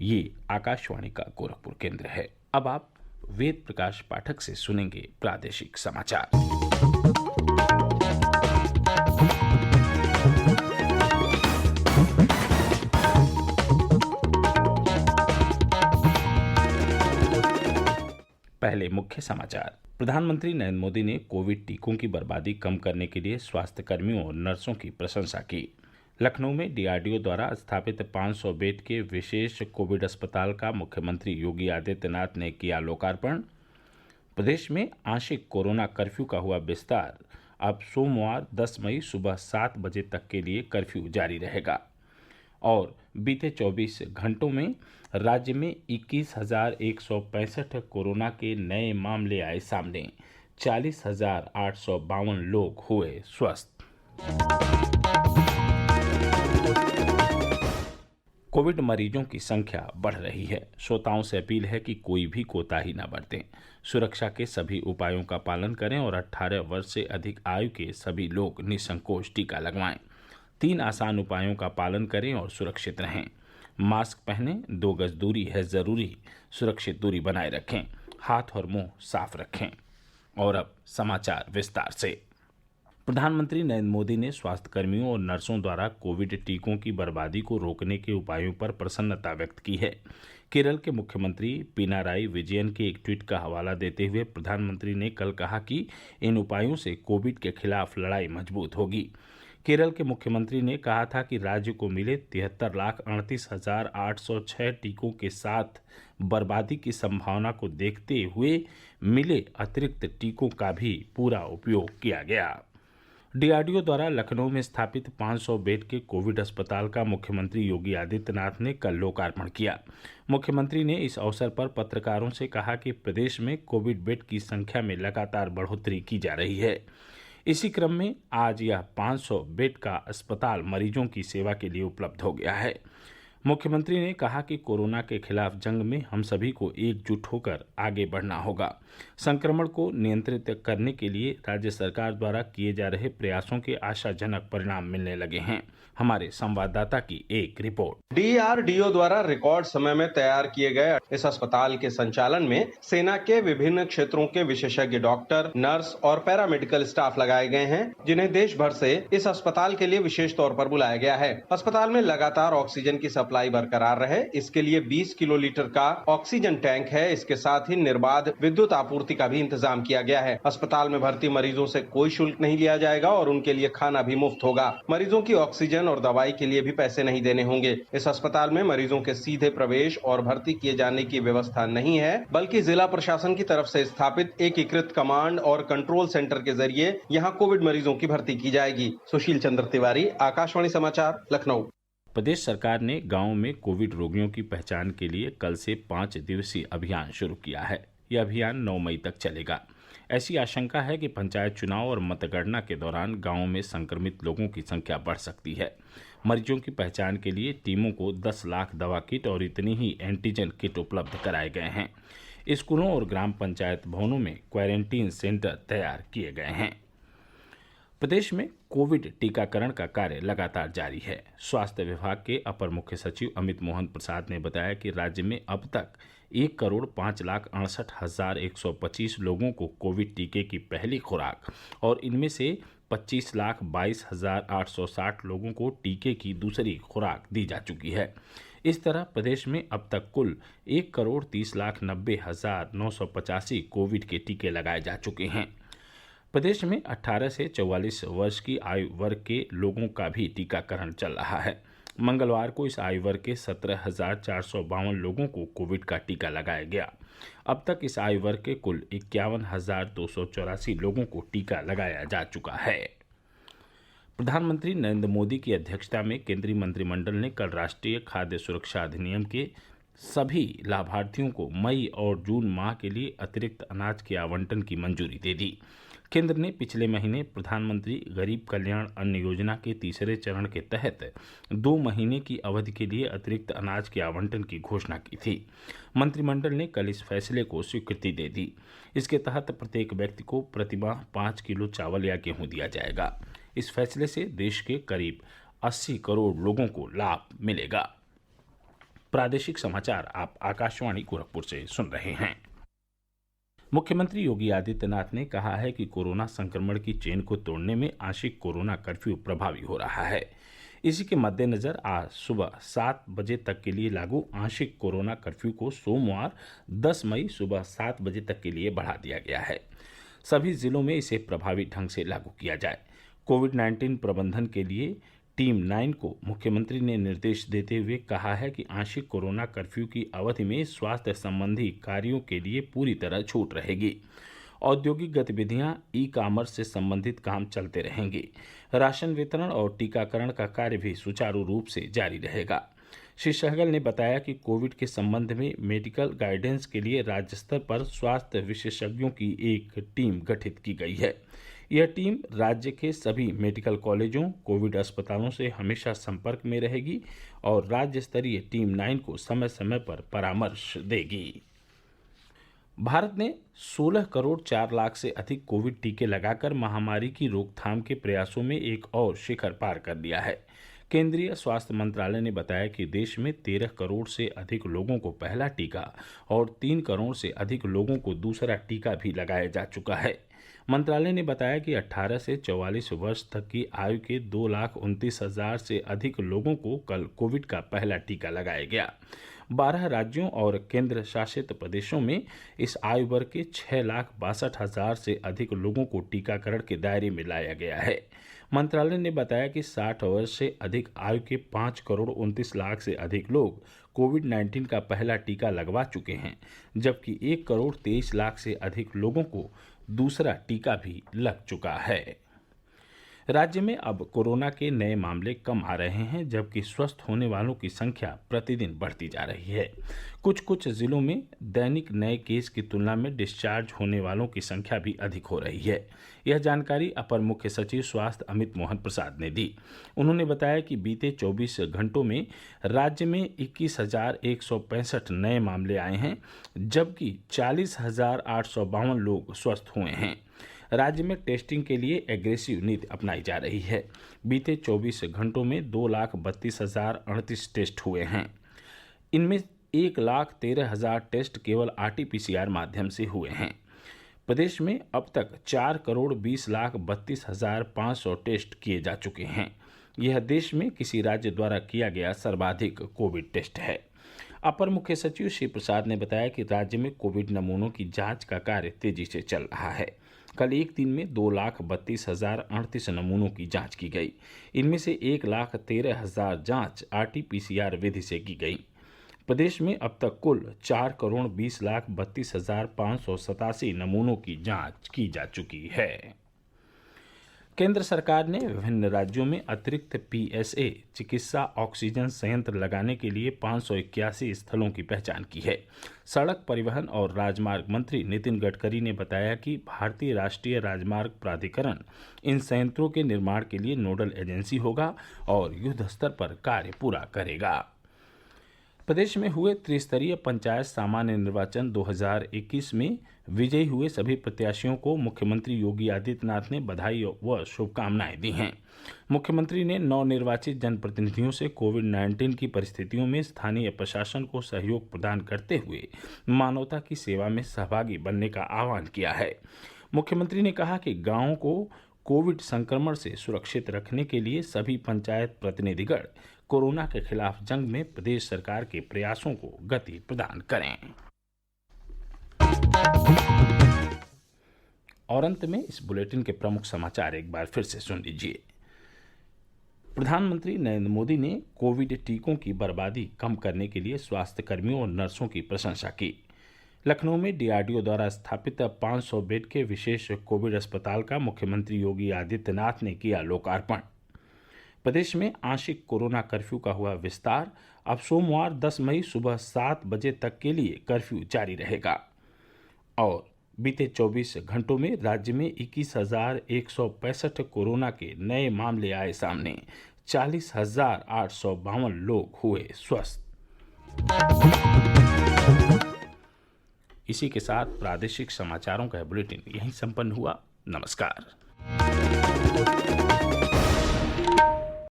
ये आकाशवाणी का गोरखपुर केंद्र है। अब आप वेद प्रकाश पाठक से सुनेंगे प्रादेशिक समाचार। पहले मुख्य समाचार। प्रधानमंत्री नरेंद्र मोदी ने कोविड टीकों की बर्बादी कम करने के लिए स्वास्थ्य कर्मियों और नर्सों की प्रशंसा की। लखनऊ में डीआरडीओ द्वारा स्थापित 500 बेड के विशेष कोविड अस्पताल का मुख्यमंत्री योगी आदित्यनाथ ने किया लोकार्पण। प्रदेश में आंशिक कोरोना कर्फ्यू का हुआ विस्तार। अब सोमवार 10 मई सुबह 7 बजे तक के लिए कर्फ्यू जारी रहेगा। और बीते 24 घंटों में राज्य में 21,165 कोरोना के नए मामले आए सामने। 40,852 लोग हुए स्वस्थ। कोविड मरीजों की संख्या बढ़ रही है। श्रोताओं से अपील है कि कोई भी कोताही न बरतें, सुरक्षा के सभी उपायों का पालन करें और 18 वर्ष से अधिक आयु के सभी लोग निसंकोच टीका लगवाएं। 3 आसान उपायों का पालन करें और सुरक्षित रहें। मास्क पहनें, 2 गज दूरी है ज़रूरी, सुरक्षित दूरी बनाए रखें, हाथ और मुंह साफ रखें। और अब समाचार विस्तार से। प्रधानमंत्री नरेंद्र मोदी ने स्वास्थ्य कर्मियों और नर्सों द्वारा कोविड टीकों की बर्बादी को रोकने के उपायों पर प्रसन्नता व्यक्त की है। केरल के मुख्यमंत्री पिनाराई विजयन के एक ट्वीट का हवाला देते हुए प्रधानमंत्री ने कल कहा कि इन उपायों से कोविड के खिलाफ लड़ाई मजबूत होगी। केरल के मुख्यमंत्री ने कहा था कि राज्य को मिले 73,38,806 टीकों के साथ बर्बादी की संभावना को देखते हुए मिले अतिरिक्त टीकों का भी पूरा उपयोग किया गया। डीआरडीओ द्वारा लखनऊ में स्थापित 500 बेड के कोविड अस्पताल का मुख्यमंत्री योगी आदित्यनाथ ने कल लोकार्पण किया। मुख्यमंत्री ने इस अवसर पर पत्रकारों से कहा कि प्रदेश में कोविड बेड की संख्या में लगातार बढ़ोतरी की जा रही है। इसी क्रम में आज यह 500 बेड का अस्पताल मरीजों की सेवा के लिए उपलब्ध हो गया है। मुख्यमंत्री ने कहा कि कोरोना के खिलाफ जंग में हम सभी को एकजुट होकर आगे बढ़ना होगा। संक्रमण को नियंत्रित करने के लिए राज्य सरकार द्वारा किए जा रहे प्रयासों के आशाजनक परिणाम मिलने लगे हैं। हमारे संवाददाता की एक रिपोर्ट। डीआरडीओ द्वारा रिकॉर्ड समय में तैयार किए गए इस अस्पताल के संचालन में सेना के विभिन्न क्षेत्रों के विशेषज्ञ डॉक्टर, नर्स और पैरामेडिकल स्टाफ लगाए गए हैं, जिन्हें देश भर से इस अस्पताल के लिए विशेष तौर पर बुलाया गया है। अस्पताल में लगातार ऑक्सीजन की सप्लाई बरकरार रहे, इसके लिए 20 किलोलीटर का ऑक्सीजन टैंक है। इसके साथ ही निर्बाध विद्युत आपूर्ति का भी इंतजाम किया गया है। अस्पताल में भर्ती मरीजों से कोई शुल्क नहीं लिया जाएगा और उनके लिए खाना भी मुफ्त होगा। मरीजों की ऑक्सीजन और दवाई के लिए भी पैसे नहीं देने होंगे। इस अस्पताल में मरीजों के सीधे प्रवेश और भर्ती किए जाने की व्यवस्था नहीं है, बल्कि जिला प्रशासन की तरफ से स्थापित एकीकृत कमांड और कंट्रोल सेंटर के जरिए यहाँ कोविड मरीजों की भर्ती की जाएगी। सुशील चंद्र तिवारी, आकाशवाणी समाचार, लखनऊ। प्रदेश सरकार ने गांव में कोविड रोगियों की पहचान के लिए कल से 5 दिवसीय अभियान शुरू किया है। यह अभियान 9 मई तक चलेगा। ऐसी आशंका है कि पंचायत चुनाव और मतगणना के दौरान गांवों में संक्रमित लोगों की संख्या बढ़ सकती है। मरीजों की पहचान के लिए टीमों को 10 लाख दवा किट और इतनी ही एंटीजन किट उपलब्ध कराए गए हैं। स्कूलों और ग्राम पंचायत भवनों में क्वारंटीन सेंटर तैयार किए गए हैं। प्रदेश में कोविड टीकाकरण का कार्य लगातार जारी है। स्वास्थ्य विभाग के अपर मुख्य सचिव अमित मोहन प्रसाद ने बताया कि राज्य में अब तक 1,05,68,125 लोगों को कोविड टीके की पहली खुराक और इनमें से 25,22,860 लोगों को टीके की दूसरी खुराक दी जा चुकी है। इस तरह प्रदेश में अब तक कुल 1,30,90,985 कोविड के टीके लगाए जा चुके हैं। प्रदेश में 18 से 44 वर्ष की आयु वर्ग के लोगों का भी टीकाकरण चल रहा है। मंगलवार को इस आयु वर्ग के 17,452 लोगों को कोविड का टीका लगाया गया। अब तक इस आयु वर्ग के कुल 51,284 लोगों को टीका लगाया जा चुका है। प्रधानमंत्री नरेंद्र मोदी की अध्यक्षता में केंद्रीय मंत्रिमंडल ने कल राष्ट्रीय खाद्य सुरक्षा अधिनियम के सभी लाभार्थियों को मई और जून माह के लिए अतिरिक्त अनाज के आवंटन की मंजूरी दे दी। केंद्र ने पिछले महीने प्रधानमंत्री गरीब कल्याण अन्न योजना के तीसरे चरण के तहत 2 महीने की अवधि के लिए अतिरिक्त अनाज के आवंटन की घोषणा की थी। मंत्रिमंडल ने कल इस फैसले को स्वीकृति दे दी। इसके तहत प्रत्येक व्यक्ति को प्रतिमाह 5 किलो चावल या गेहूं दिया जाएगा। इस फैसले से देश के करीब 80 करोड़ लोगों को लाभ मिलेगा। प्रादेशिक समाचार आप आकाशवाणी गोरखपुर से सुन रहे हैं। मुख्यमंत्री योगी आदित्यनाथ ने कहा है कि कोरोना संक्रमण की चेन को तोड़ने में आंशिक कोरोना कर्फ्यू प्रभावी हो रहा है। इसी के मद्देनजर आज सुबह 7 बजे तक के लिए लागू आंशिक कोरोना कर्फ्यू को सोमवार 10 मई सुबह 7 बजे तक के लिए बढ़ा दिया गया है। सभी जिलों में इसे प्रभावी ढंग से लागू किया जाए। कोविड-19 प्रबंधन के लिए टीम 9 को मुख्यमंत्री ने निर्देश देते हुए कहा है कि आंशिक कोरोना कर्फ्यू की अवधि में स्वास्थ्य संबंधी कार्यों के लिए पूरी तरह छूट रहेगी। औद्योगिक गतिविधियां, ई कॉमर्स से संबंधित काम चलते रहेंगे। राशन वितरण और टीकाकरण का कार्य भी सुचारू रूप से जारी रहेगा। श्री सहगल ने बताया कि कोविड के संबंध में मेडिकल गाइडेंस के लिए राज्य स्तर पर स्वास्थ्य विशेषज्ञों की एक टीम गठित की गई है। यह टीम राज्य के सभी मेडिकल कॉलेजों, कोविड अस्पतालों से हमेशा संपर्क में रहेगी और राज्य स्तरीय टीम 9 को समय समय पर परामर्श देगी। भारत ने 16 करोड़ 4 लाख से अधिक कोविड टीके लगाकर महामारी की रोकथाम के प्रयासों में एक और शिखर पार कर लिया है। केंद्रीय स्वास्थ्य मंत्रालय ने बताया कि देश में 13 करोड़ से अधिक लोगों को पहला टीका और 3 करोड़ से अधिक लोगों को दूसरा टीका भी लगाया जा चुका है। मंत्रालय ने बताया कि 18 से 44 वर्ष तक की आयु के 2,29,000 से अधिक लोगों को कल कोविड का पहला टीका लगाया गया। 12 राज्यों और केंद्र शासित प्रदेशों में इस आयु वर्ग के 6,62,000 से अधिक लोगों को टीकाकरण के दायरे में लाया गया है। मंत्रालय ने बताया कि 60 वर्ष से अधिक आयु के 5 करोड़ 29 लाख से अधिक लोग कोविड-19 का पहला टीका लगवा चुके हैं, जबकि 1 करोड़ 23 लाख से अधिक लोगों को दूसरा टीका भी लग चुका है। राज्य में अब कोरोना के नए मामले कम आ रहे हैं, जबकि स्वस्थ होने वालों की संख्या प्रतिदिन बढ़ती जा रही है। कुछ जिलों में दैनिक नए केस की तुलना में डिस्चार्ज होने वालों की संख्या भी अधिक हो रही है। यह जानकारी अपर मुख्य सचिव स्वास्थ्य अमित मोहन प्रसाद ने दी। उन्होंने बताया कि बीते 24 घंटों में राज्य में 21,165 नए मामले आए हैं, जबकि 40,852 लोग स्वस्थ हुए हैं। राज्य में टेस्टिंग के लिए एग्रेसिव नीति अपनाई जा रही है। बीते 24 घंटों में 2,32,038 टेस्ट हुए हैं। इनमें 1,13,000 टेस्ट केवल RT-PCR माध्यम से हुए हैं। प्रदेश में अब तक 4 करोड़ 20,32,500 टेस्ट किए जा चुके हैं। यह देश में किसी राज्य द्वारा किया गया सर्वाधिक कोविड टेस्ट है। अपर मुख्य सचिव श्री प्रसाद ने बताया कि राज्य में कोविड नमूनों की जांच का कार्य तेजी से चल रहा है। कल एक दिन में 2,32,038 नमूनों की जांच की गई। इनमें से 1,13,000 जांच RT-PCR विधि से की गई। प्रदेश में अब तक कुल 4 करोड़ 20,32,587 नमूनों की जांच की जा चुकी है। केंद्र सरकार ने विभिन्न राज्यों में अतिरिक्त PSA चिकित्सा ऑक्सीजन संयंत्र लगाने के लिए 581 स्थलों की पहचान की है। सड़क परिवहन और राजमार्ग मंत्री नितिन गडकरी ने बताया कि भारतीय राष्ट्रीय राजमार्ग प्राधिकरण इन संयंत्रों के निर्माण के लिए नोडल एजेंसी होगा और युद्ध स्तर पर कार्य पूरा करेगा। प्रदेश में हुए त्रिस्तरीय पंचायत सामान्य निर्वाचन 2021 में विजयी हुए सभी प्रत्याशियों को मुख्यमंत्री योगी आदित्यनाथ ने बधाई व शुभकामनाएं दी हैं। मुख्यमंत्री ने नवनिर्वाचित जनप्रतिनिधियों से कोविड-19 की परिस्थितियों में स्थानीय प्रशासन को सहयोग प्रदान करते हुए मानवता की सेवा में सहभागी बनने का आह्वान किया है। मुख्यमंत्री ने कहा कि गांवों को कोविड संक्रमण से सुरक्षित रखने के लिए सभी पंचायत प्रतिनिधिगण कोरोना के खिलाफ जंग में प्रदेश सरकार के प्रयासों को गति प्रदान करें। और अंत में इस बुलेटिन के प्रमुख समाचार एक बार फिर से सुन लीजिए। प्रधानमंत्री नरेंद्र मोदी ने कोविड टीकों की बर्बादी कम करने के लिए स्वास्थ्य कर्मियों और नर्सों की प्रशंसा की। लखनऊ में DRDO द्वारा स्थापित 500 बेड के विशेष कोविड अस्पताल का मुख्यमंत्री योगी आदित्यनाथ ने किया लोकार्पण। प्रदेश में आंशिक कोरोना कर्फ्यू का हुआ विस्तार। अब सोमवार 10 मई सुबह 7 बजे तक के लिए कर्फ्यू जारी रहेगा। और बीते 24 घंटों में राज्य में 21,165 कोरोना के नए मामले आए सामने। 40,852 लोग हुए स्वस्थ। इसी के साथ प्रादेशिक समाचारों का बुलेटिन यहीं संपन्न हुआ। नमस्कार।